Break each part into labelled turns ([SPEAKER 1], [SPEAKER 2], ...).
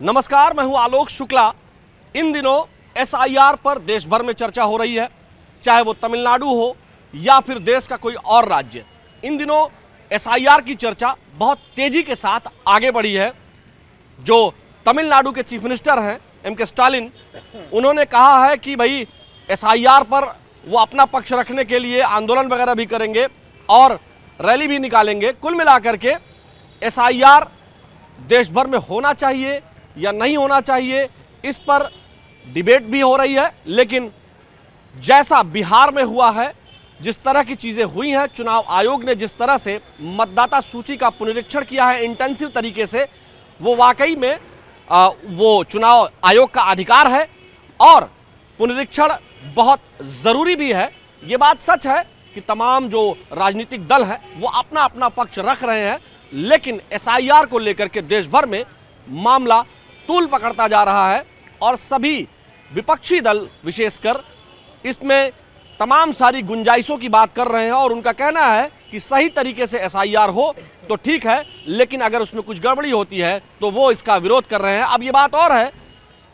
[SPEAKER 1] नमस्कार, मैं हूं आलोक शुक्ला। इन दिनों एसआईआर पर देश भर में चर्चा हो रही है, चाहे वो तमिलनाडु हो या फिर देश का कोई और राज्य। इन दिनों एसआईआर की चर्चा बहुत तेजी के साथ आगे बढ़ी है। जो तमिलनाडु के चीफ मिनिस्टर हैं एम.के. स्टालिन, उन्होंने कहा है कि भाई एसआईआर पर वो अपना पक्ष रखने के लिए आंदोलन वगैरह भी करेंगे और रैली भी निकालेंगे। कुल मिलाकर के एसआईआर देश भर में होना चाहिए या नहीं होना चाहिए, इस पर डिबेट भी हो रही है। लेकिन जैसा बिहार में हुआ है, जिस तरह की चीज़ें हुई हैं, चुनाव आयोग ने जिस तरह से मतदाता सूची का पुनरीक्षण किया है इंटेंसिव तरीके से, वो वाकई में वो चुनाव आयोग का अधिकार है और पुनरीक्षण बहुत ज़रूरी भी है। ये बात सच है कि तमाम जो राजनीतिक दल है वो अपना अपना पक्ष रख रहे हैं, लेकिन एसआईआर को लेकर के देश भर में मामला तूल पकड़ता जा रहा है और सभी विपक्षी दल विशेषकर इसमें तमाम सारी गुंजाइशों की बात कर रहे हैं और उनका कहना है कि सही तरीके से एसआईआर हो तो ठीक है, लेकिन अगर उसमें कुछ गड़बड़ी होती है तो वो इसका विरोध कर रहे हैं। अब ये बात और है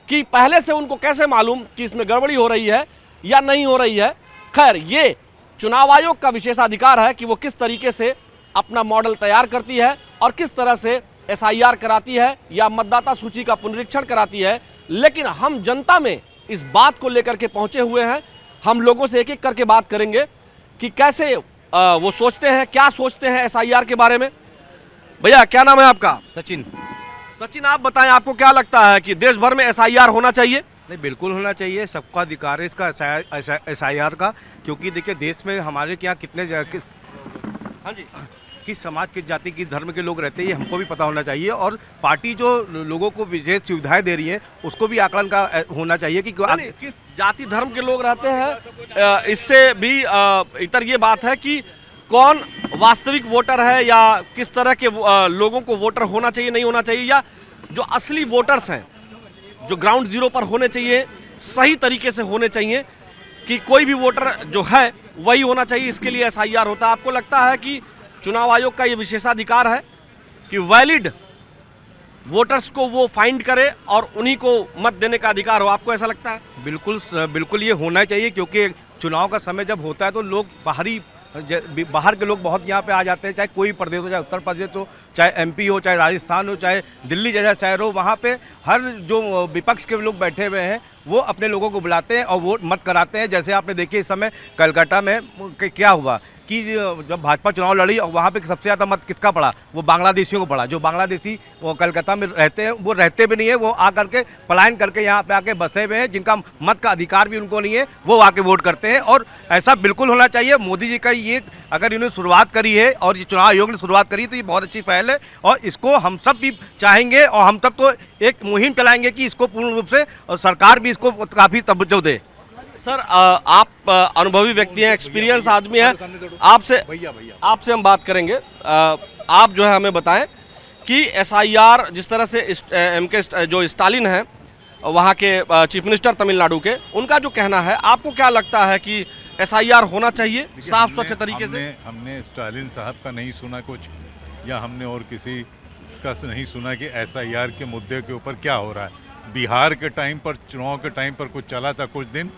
[SPEAKER 1] कि पहले से उनको कैसे मालूम कि इसमें गड़बड़ी हो रही है या नहीं हो रही है। खैर, ये चुनाव आयोग का विशेषाधिकार है कि वो किस तरीके से अपना मॉडल तैयार करती है और किस तरह से एसआईआर कराती है या मतदाता सूची का पुनरीक्षण कराती है। लेकिन हम जनता में इस बात को लेकर के पहुंचे हुए हैं। हम लोगों से एक एक करके बात करेंगे कि कैसे वो सोचते हैं, क्या सोचते हैं एसआईआर के बारे में। भैया, क्या नाम है आपका?
[SPEAKER 2] सचिन।
[SPEAKER 1] सचिन, आप बताएं, आपको क्या लगता है कि देश भर में एसआईआर होना चाहिए?
[SPEAKER 2] नहीं, बिल्कुल होना चाहिए। सबका अधिकार है इसका एसआईआर का, क्योंकि देखिए देश में हमारे यहाँ
[SPEAKER 1] हाँ जी,
[SPEAKER 2] किस समाज, किस जाति, किस धर्म के लोग रहते हैं, ये हमको भी पता होना चाहिए। और पार्टी जो लोगों को विशेष सुविधाएं दे रही है उसको भी आकलन का होना चाहिए कि
[SPEAKER 1] किस जाति धर्म के लोग रहते हैं। इससे भी इतर ये बात है कि कौन वास्तविक वोटर है या किस तरह के लोगों को वोटर होना चाहिए, नहीं होना चाहिए, या जो असली वोटर्स हैं जो ग्राउंड जीरो पर होने चाहिए, सही तरीके से होने चाहिए कि कोई भी वोटर जो है वही होना चाहिए। इसके लिए एसआईआर होता है। आपको लगता है कि चुनाव आयोग का ये विशेषाधिकार है कि वैलिड वोटर्स को वो फाइंड करे और उन्हीं को मत देने का अधिकार हो? आपको ऐसा लगता है?
[SPEAKER 2] बिल्कुल ये होना चाहिए, क्योंकि चुनाव का समय जब होता है तो लोग बाहर के लोग बहुत यहाँ पे आ जाते हैं, चाहे कोई प्रदेश हो, चाहे उत्तर प्रदेश हो, चाहे एमपी हो, चाहे राजस्थान हो, चाहे दिल्ली जैसा शहर हो। वहाँ पे हर जो विपक्ष के लोग बैठे हुए हैं वो अपने लोगों को बुलाते हैं और वोट मत कराते हैं। जैसे आपने देखिए इस समय कलकत्ता में क्या हुआ कि जब भाजपा चुनाव लड़ी और वहाँ पे सबसे ज़्यादा मत किसका पड़ा? वो बांग्लादेशियों को पड़ा। जो बांग्लादेशी वो कलकत्ता में रहते हैं वो रहते भी नहीं है, वो आ करके पलायन करके यहाँ पे आके बसे हुए हैं, जिनका मत का अधिकार भी उनको नहीं है, वो आके वोट करते हैं। और ऐसा बिल्कुल होना चाहिए। मोदी जी का ये अगर इन्होंने शुरुआत करी है और ये चुनाव आयोग ने शुरुआत करी तो ये बहुत अच्छी पहल है और इसको हम सब भी चाहेंगे और हम सब तो एक मुहिम चलाएंगे कि इसको पूर्ण रूप से और सरकार भी इसको काफ़ी तवज्जो दे।
[SPEAKER 1] सर, आप अनुभवी व्यक्ति हैं, एक्सपीरियंस आदमी हैं, आपसे हम बात करेंगे। आप जो है हमें बताएं कि एसआईआर जिस तरह से एम.के. जो स्टालिन हैं वहाँ के चीफ मिनिस्टर तमिलनाडु के, उनका जो कहना है, आपको क्या लगता है कि एसआईआर होना चाहिए साफ स्वच्छ तरीके से?
[SPEAKER 3] हमने स्टालिन साहब का नहीं सुना कुछ, या हमने और किसी का नहीं सुना कि एसआईआर के मुद्दे के ऊपर क्या हो रहा है। बिहार के टाइम पर, चुनाव के टाइम पर कुछ चला था कुछ दिन,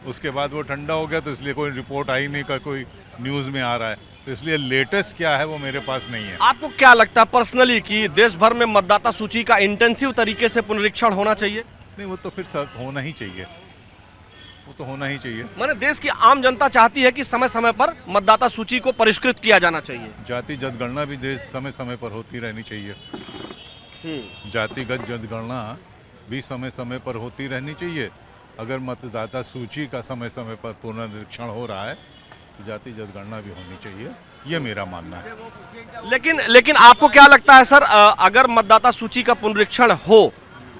[SPEAKER 3] उसके बाद वो ठंडा हो गया तो इसलिए कोई रिपोर्ट आई नहीं, का कोई न्यूज़ में आ रहा है, तो इसलिए लेटेस्ट क्या है वो मेरे पास नहीं है।
[SPEAKER 1] आपको क्या लगता है पर्सनली कि देश भर में मतदाता सूची का इंटेंसिव तरीके से पुनरीक्षण होना चाहिए?
[SPEAKER 3] नहीं, वो तो फिर सब होना ही चाहिए, वो तो होना ही चाहिए।
[SPEAKER 1] माने देश की आम जनता चाहती है कि समय समय पर मतदाता सूची को परिष्कृत किया जाना चाहिए।
[SPEAKER 3] जाति जनगणना भी देश समय समय पर होती रहनी चाहिए। जातिगत जनगणना भी समय समय पर होती रहनी चाहिए। अगर मतदाता सूची का समय समय पर पुनरीक्षण हो रहा है तो जाति जनगणना भी होनी चाहिए, ये मेरा मानना है।
[SPEAKER 1] लेकिन आपको क्या लगता है सर, अगर मतदाता सूची का पुनरीक्षण हो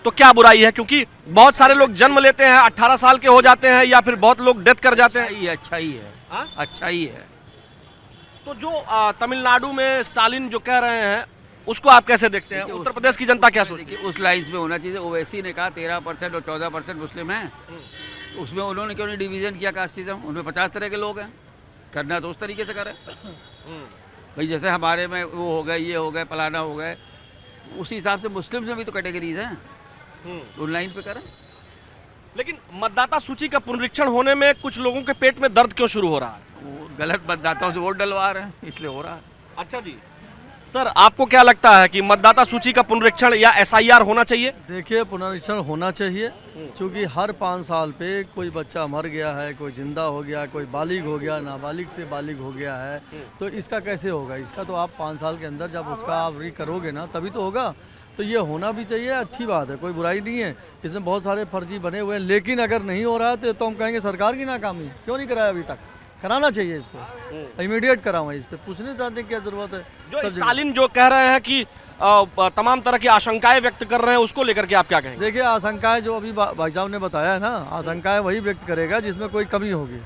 [SPEAKER 1] तो क्या बुराई है? क्योंकि बहुत सारे लोग जन्म लेते हैं, 18 साल के हो जाते हैं, या फिर बहुत लोग डेथ कर जाते हैं।
[SPEAKER 2] अच्छा ही है।
[SPEAKER 1] हाँ?
[SPEAKER 2] अच्छा ही है।
[SPEAKER 1] तो जो तमिलनाडु में स्टालिन जो कह रहे हैं उसको आप कैसे देखते हैं? उत्तर प्रदेश की जनता क्या सोचती है?
[SPEAKER 4] उस लाइन्स में होना चाहिए। ओवैसी ने कहा 13% और 14% मुस्लिम हैं, उसमें उन्होंने क्यों नहीं डिवीज़न किया कास्टिज्म? उनमें 50 तरह के लोग हैं, करना तो उस तरीके से करें भाई। जैसे हमारे में वो हो गए, ये हो गए, फलाना हो गए, उसी हिसाब से मुस्लिम्स में भी तो कैटेगरीज हैं। ऑनलाइन पे करें।
[SPEAKER 1] लेकिन मतदाता सूची का पुनरीक्षण होने में कुछ लोगों के पेट में दर्द क्यों शुरू हो रहा है?
[SPEAKER 4] वो गलत मतदाताओं से वोट डलवा रहे हैं, इसलिए हो रहा है।
[SPEAKER 1] अच्छा जी, सर आपको क्या लगता है कि मतदाता सूची का पुनरीक्षण या एसआईआर होना चाहिए?
[SPEAKER 5] देखिए, पुनरीक्षण होना चाहिए, क्योंकि हर 5 साल पे कोई बच्चा मर गया है, कोई जिंदा हो गया, कोई बालिग हो गया, नाबालिग से बालिग हो गया है, तो इसका कैसे होगा? इसका तो आप 5 साल के अंदर जब उसका आप करोगे ना, तभी तो होगा। तो ये होना भी चाहिए, अच्छी बात है, कोई बुराई नहीं है। इसमें बहुत सारे फर्जी बने हुए हैं, लेकिन अगर नहीं हो रहा है तो हम कहेंगे सरकार की नाकामी। क्यों नहीं कराया अभी तक? कराना चाहिए इसको, इमीडिएट कराओ। इस पे पूछने जाने की क्या जरूरत है?
[SPEAKER 1] जो स्टालिन जो कह रहे हैं कि तमाम तरह की आशंकाएं व्यक्त कर रहे हैं, उसको लेकर के आप क्या कहेंगे?
[SPEAKER 5] देखिए, आशंकाएं जो अभी भाई साहब ने बताया है ना, आशंकाएं वही व्यक्त करेगा जिसमें कोई कमी होगी।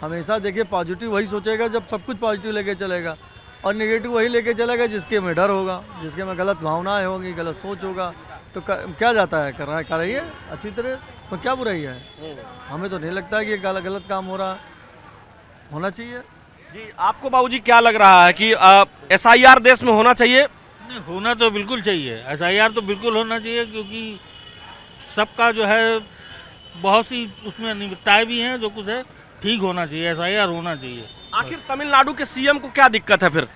[SPEAKER 5] हमेशा देखिए, पॉजिटिव वही सोचेगा जब सब कुछ पॉजिटिव लेके चलेगा, और नेगेटिव वही लेके चलेगा जिसके में डर होगा, जिसके में गलत भावनाएं होंगी, गलत सोच होगा। तो क्या जाता है, कराइए अच्छी तरह, तो क्या बुराई है? हमें तो नहीं लगता है कि गलत काम हो रहा है, होना चाहिए।
[SPEAKER 1] जी, आपको बाबूजी क्या लग रहा है कि एसआईआर देश में होना चाहिए?
[SPEAKER 6] नहीं, होना तो बिल्कुल चाहिए। एसआईआर तो बिल्कुल होना चाहिए, क्योंकि सबका जो है बहुत सी उसमें अनियमितताएं भी हैं, जो कुछ है ठीक होना चाहिए, एसआईआर होना चाहिए।
[SPEAKER 1] आखिर तमिलनाडु के सीएम को क्या दिक्कत है फिर?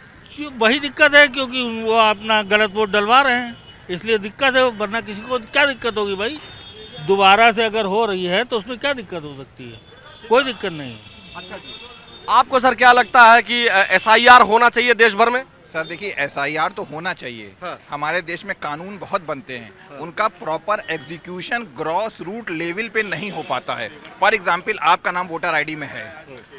[SPEAKER 6] वही दिक्कत है, क्योंकि वो अपना गलत वोट डलवा रहे हैं, इसलिए दिक्कत है, वरना किसी को क्या दिक्कत होगी भाई? दोबारा से अगर हो रही है तो उसमें क्या दिक्कत हो सकती है? कोई दिक्कत नहीं है।
[SPEAKER 1] अच्छा जी, आपको सर क्या लगता है कि एसआईआर होना चाहिए देश भर में?
[SPEAKER 7] सर देखिए, एसआईआर तो होना चाहिए।
[SPEAKER 1] हाँ।
[SPEAKER 7] हमारे देश में कानून बहुत बनते हैं, उनका proper execution grass root level पे नहीं हो पाता है। फॉर एग्जांपल, आपका नाम वोटर आईडी में है,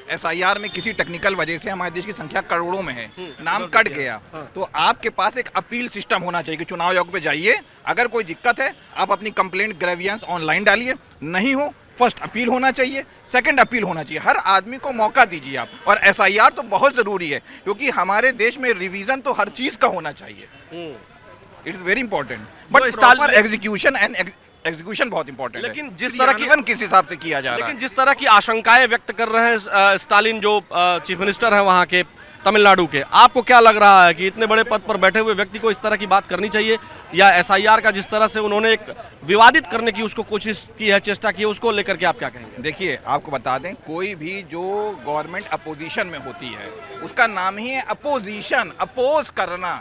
[SPEAKER 7] एसआईआर में किसी टेक्निकल वजह से हमारे देश की संख्या करोड़ों में है, नाम कट गया, तो आपके पास एक अपील सिस्टम होना चाहिए कि चुनाव आयोग पे जाइए, अगर कोई दिक्कत है आप अपनी कंप्लेंट ग्रेवियंस ऑनलाइन डालिए, नहीं हो फर्स्ट अपील होना चाहिए, सेकंड अपील होना चाहिए। हर आदमी को मौका दीजिए आप। और एसआईआर तो बहुत ज़रूरी है, क्योंकि हमारे देश में रिवीजन तो हर चीज़ का होना चाहिए। It is very important, but proper execution and execution बहुत इंपॉर्टेंट है।
[SPEAKER 1] लेकिन जिस तरह की
[SPEAKER 7] किस हिसाब से किया जा रहा है,
[SPEAKER 1] लेकिन जिस तरह की आशंकाएं व्यक्त कर रहे हैं स्टालिन जो चीफ मिनिस्टर हैं वहाँ के तमिलनाडु के, आपको क्या लग रहा है कि इतने बड़े पद पर बैठे हुए व्यक्ति को इस तरह की बात करनी चाहिए, या एसआईआर का जिस तरह से उन्होंने एक विवादित करने की उसको कोशिश की है, चेष्टा की है, उसको लेकर के आप क्या कहेंगे?
[SPEAKER 7] देखिए, आपको बता दें, कोई भी जो गवर्नमेंट अपोजिशन में होती है उसका नाम ही है अपोजिशन, अपोज करना।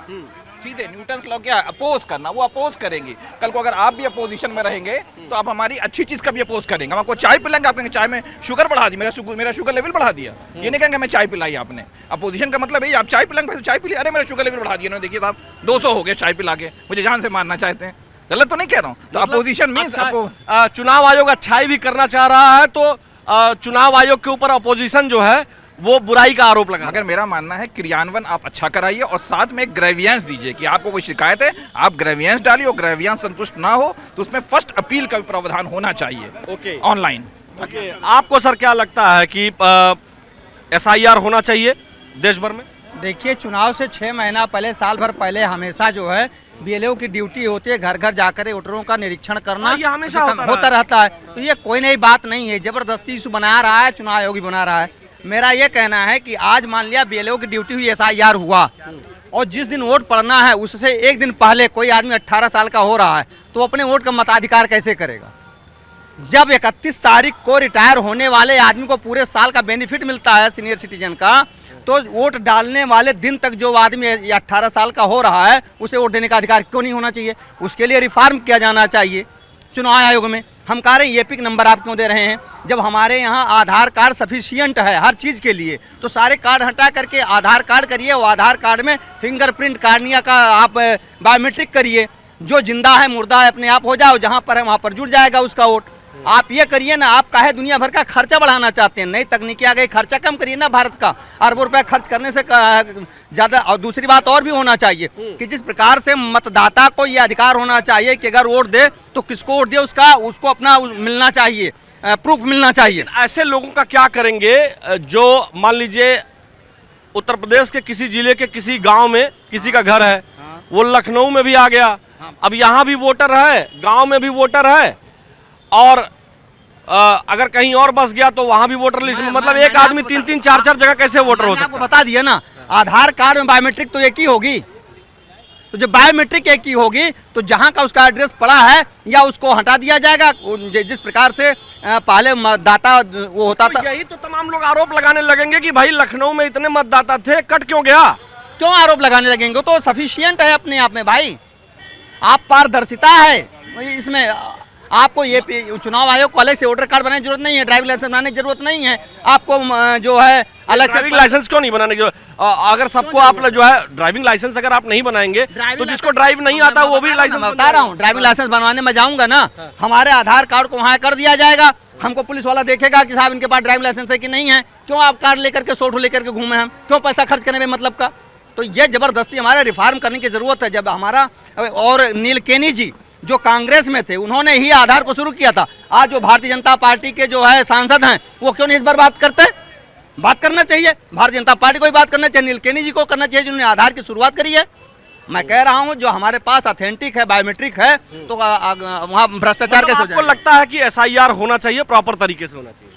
[SPEAKER 7] सीधे न्यूटन लॉ क्या है? अपोज करना। वो अपोज करेंगे। कल को अगर आप भी अपोजिशन में रहेंगे तो आप हमारी अच्छी चीज का भी अपोज करेंगे। हम आपको चाय पिलाएंगे, आप कहेंगे चाय में शुगर बढ़ा दी, मेरा शुगर लेवल बढ़ा दिया। ये नहीं कहेंगे मैं चाय पिलाई आपने। अपोजिशन का मतलब है आप चाय पिलाएंगे, चाय पिली, अरे मेरा शुगर लेवल बढ़ा दिया, देखिए साहब 200 हो गए चाय पिला के, मुझे जान से मारना चाहते हैं। गलत तो नहीं कह रहा हूँ? तो अपोजिशन मीन्स
[SPEAKER 1] चुनाव आयोग अच्छाई भी करना चाह रहा है, तो चुनाव आयोग के ऊपर अपोजिशन जो है वो बुराई का आरोप लगा।
[SPEAKER 7] मगर मेरा मानना है क्रियान्वयन आप अच्छा कराइए, और साथ में ग्रेवियंस दीजिए कि आपको कोई शिकायत है आप ग्रेवियंस डालिए, और ग्रेवियंस संतुष्ट ना हो तो उसमें फर्स्ट अपील का भी प्रावधान होना चाहिए ऑनलाइन।
[SPEAKER 1] आपको सर क्या लगता है कि एसआईआर होना चाहिए देश भर में?
[SPEAKER 8] देखिए, चुनाव से 6 महीना पहले, साल भर पहले हमेशा जो है बीएलओ की ड्यूटी होती है घर घर जाकर वोटरों का निरीक्षण करना,
[SPEAKER 1] ये हमेशा
[SPEAKER 8] होता रहता है। तो ये कोई नई बात नहीं है, जबरदस्ती इशू बना रहा है चुनाव आयोग ही बना रहा है। मेरा ये कहना है कि आज मान लिया बीएलओ की ड्यूटी हुई, एसआईआर हुआ, और जिस दिन वोट पड़ना है उससे एक दिन पहले कोई आदमी 18 साल का हो रहा है तो अपने वोट का मताधिकार कैसे करेगा? जब 31 तारीख को रिटायर होने वाले आदमी को पूरे साल का बेनिफिट मिलता है सीनियर सिटीजन का, तो वोट डालने वाले दिन तक जो आदमी 18 साल का हो रहा है उसे वोट देने का अधिकार क्यों नहीं होना चाहिए? उसके लिए रिफॉर्म किया जाना चाहिए चुनाव आयोग में। हम कह रहे हैं एपिक नंबर आप क्यों दे रहे हैं? जब हमारे यहाँ आधार कार्ड सफिशियंट है हर चीज़ के लिए, तो सारे कार्ड हटा करके आधार कार्ड करिए, वो आधार कार्ड में फिंगरप्रिंट कार्निया का आप बायोमेट्रिक करिए, जो जिंदा है मुर्दा है अपने आप हो जाओ, जहाँ पर है वहाँ पर जुड़ जाएगा उसका वोट। आप ये करिए ना, आप काहे दुनिया भर का खर्चा बढ़ाना चाहते हैं? नई तकनीकी आ गई, खर्चा कम करिए ना, भारत का अरबों रुपए खर्च करने से ज़्यादा। और दूसरी बात और भी होना चाहिए कि जिस प्रकार से मतदाता को ये अधिकार होना चाहिए कि अगर वोट दे तो किसको वोट दे उसको अपना मिलना चाहिए, प्रूफ मिलना चाहिए।
[SPEAKER 1] ऐसे लोगों का क्या करेंगे जो मान लीजिए उत्तर प्रदेश के किसी जिले के किसी गांव में किसी का घर है, वो लखनऊ में भी आ गया, अब यहाँ भी वोटर है, गांव में भी वोटर है, और अगर कहीं और बस गया तो वहां भी वोटर लिस्ट में, मतलब एक आदमी 3-3, 4-4 जगह कैसे वोटर हो सकता है?
[SPEAKER 8] आपको बता दिया ना, आधार कार्ड में बायोमेट्रिक तो एक ही होगी, तो जब बायोमेट्रिक एक की होगी तो जहां का उसका एड्रेस पड़ा है या उसको हटा दिया जाएगा, जिस प्रकार से पहले मतदाता वो होता था।
[SPEAKER 1] यही तो तमाम लोग आरोप लगाने लगेंगे कि भाई लखनऊ में इतने मतदाता थे, कट क्यों गया?
[SPEAKER 8] क्यों आरोप लगाने लगेंगे? तो सफिशिएंट है अपने आप में भाई। आप पारदर्शिता है इसमें। आपको ये चुनाव आयोग को अलग से वोटर कार्ड बनाने की जरूरत नहीं है, ड्राइविंग लाइसेंस बनाने की जरूरत नहीं है आपको। जो है अलग से
[SPEAKER 1] ड्राइविंग लाइसेंस क्यों नहीं बनाने की? अगर सबको आप जो है ड्राइविंग लाइसेंस अगर आप नहीं बनाएंगे तो जिसको ड्राइव नहीं आता वो भी लाइसेंस
[SPEAKER 8] बता रहा हूँ। ड्राइविंग लाइसेंस बनवाने में जाऊंगा ना, हमारे आधार कार्ड को वहाँ कर दिया जाएगा, हमको पुलिस वाला देखेगा कि साहब इनके पास ड्राइविंग लाइसेंस है कि नहीं है। क्यों आप कार्ड लेकर के सोटू लेकर के घूमे हम? क्यों पैसा खर्च करने में मतलब का? तो ये जबरदस्ती हमारे रिफॉर्म करने की जरूरत है। जब हमारा और नीलकेनी जी जो कांग्रेस में थे उन्होंने ही आधार को शुरू किया था। आज जो भारतीय जनता पार्टी के जो है सांसद हैं वो क्यों नहीं इस बार बात करते? बात करना चाहिए, भारतीय जनता पार्टी को ही बात करना चाहिए, नीलकेनी जी को करना चाहिए जिन्होंने आधार की शुरुआत करी है। मैं कह रहा हूं जो हमारे पास ऑथेंटिक है, बायोमेट्रिक है, तो वहाँ भ्रष्टाचार कैसे हो जाएगा?
[SPEAKER 1] आपको लगता है कि एसआईआर होना चाहिए, प्रॉपर तरीके से होना चाहिए?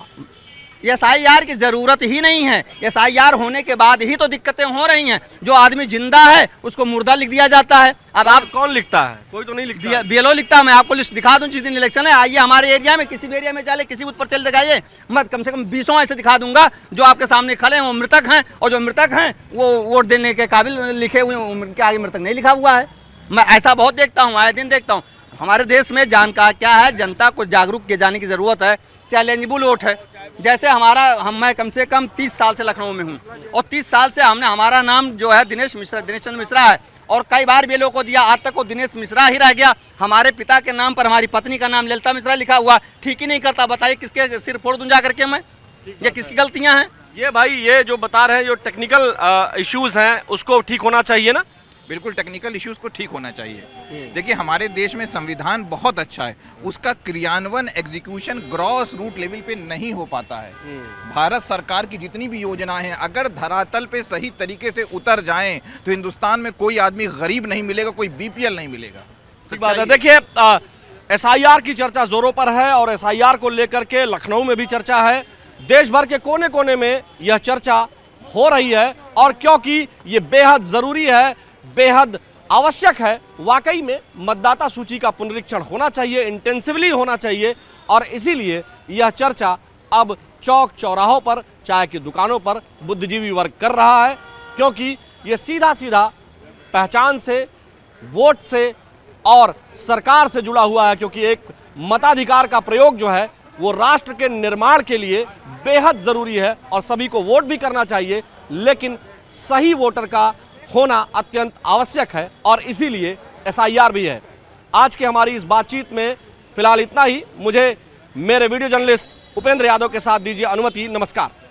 [SPEAKER 8] एसआईआर की जरूरत ही नहीं है। एसआईआर होने के बाद ही तो दिक्कतें हो रही हैं। जो आदमी जिंदा है उसको मुर्दा लिख दिया जाता है। अब आप
[SPEAKER 1] कौन लिखता है? कोई तो नहीं लिखता।
[SPEAKER 8] बीएलओ लिखता है। मैं आपको लिस्ट दिखा दूं जिस दिन इलेक्शन है, आइए हमारे एरिया में, किसी भी एरिया में चले, किसी बूथ पर चल दिखाइए, मैं कम से कम 20 ऐसे दिखा दूंगा जो आपके सामने खड़े हैं वो मृतक हैं, और जो मृतक हैं वो वोट देने के काबिल लिखे हुए, उनके आगे मृतक नहीं लिखा हुआ है। मैं ऐसा बहुत देखता हूँ, आए दिन देखता हूँ। हमारे देश में जानकार क्या है, जनता को जागरूक किए जाने की जरूरत है। चैलेंजेबल वोट है। जैसे मैं कम से कम 30 साल से लखनऊ में हूँ और 30 साल से हमारा नाम जो है दिनेश चंद्र मिश्रा है, और कई बार भी लोगों को दिया, आज तक वो दिनेश मिश्रा ही रह गया। हमारे पिता के नाम पर हमारी पत्नी का नाम ललिता मिश्रा लिखा हुआ, ठीक ही नहीं करता। बताइए किसके सिर फोड़ दूं जा करके मैं? ये किसकी गलतियां हैं?
[SPEAKER 1] ये भाई ये जो बता रहे हैं जो टेक्निकल इश्यूज हैं उसको ठीक होना चाहिए ना?
[SPEAKER 7] बिल्कुल टेक्निकल इश्यूज को ठीक होना चाहिए। देखिए हमारे देश में संविधान बहुत अच्छा है, उसका क्रियान्वयन एग्जीक्यूशन ग्रॉस रूट लेवल पे नहीं हो पाता है। भारत सरकार की जितनी भी योजनाएं हैं अगर धरातल पे सही तरीके से उतर जाएं तो हिंदुस्तान में कोई आदमी गरीब नहीं मिलेगा, कोई बीपीएल नहीं मिलेगा।
[SPEAKER 1] ठीक बात है। देखिए एसआईआर की चर्चा जोरों पर है और एसआईआर को लेकर के लखनऊ में भी चर्चा है, देश भर के कोने कोने में यह चर्चा हो रही है। और क्योंकि ये बेहद जरूरी है, बेहद आवश्यक है, वाकई में मतदाता सूची का पुनरीक्षण होना चाहिए, इंटेंसिवली होना चाहिए। और इसीलिए यह चर्चा अब चौक चौराहों पर, चाय की दुकानों पर बुद्धिजीवी वर्ग कर रहा है, क्योंकि ये सीधा सीधा पहचान से, वोट से और सरकार से जुड़ा हुआ है। क्योंकि एक मताधिकार का प्रयोग जो है वो राष्ट्र के निर्माण के लिए बेहद जरूरी है और सभी को वोट भी करना चाहिए, लेकिन सही वोटर का होना अत्यंत आवश्यक है और इसीलिए एसआईआर भी है। आज की हमारी इस बातचीत में फिलहाल इतना ही। मुझे मेरे वीडियो जर्नलिस्ट उपेंद्र यादव के साथ दीजिए अनुमति। नमस्कार।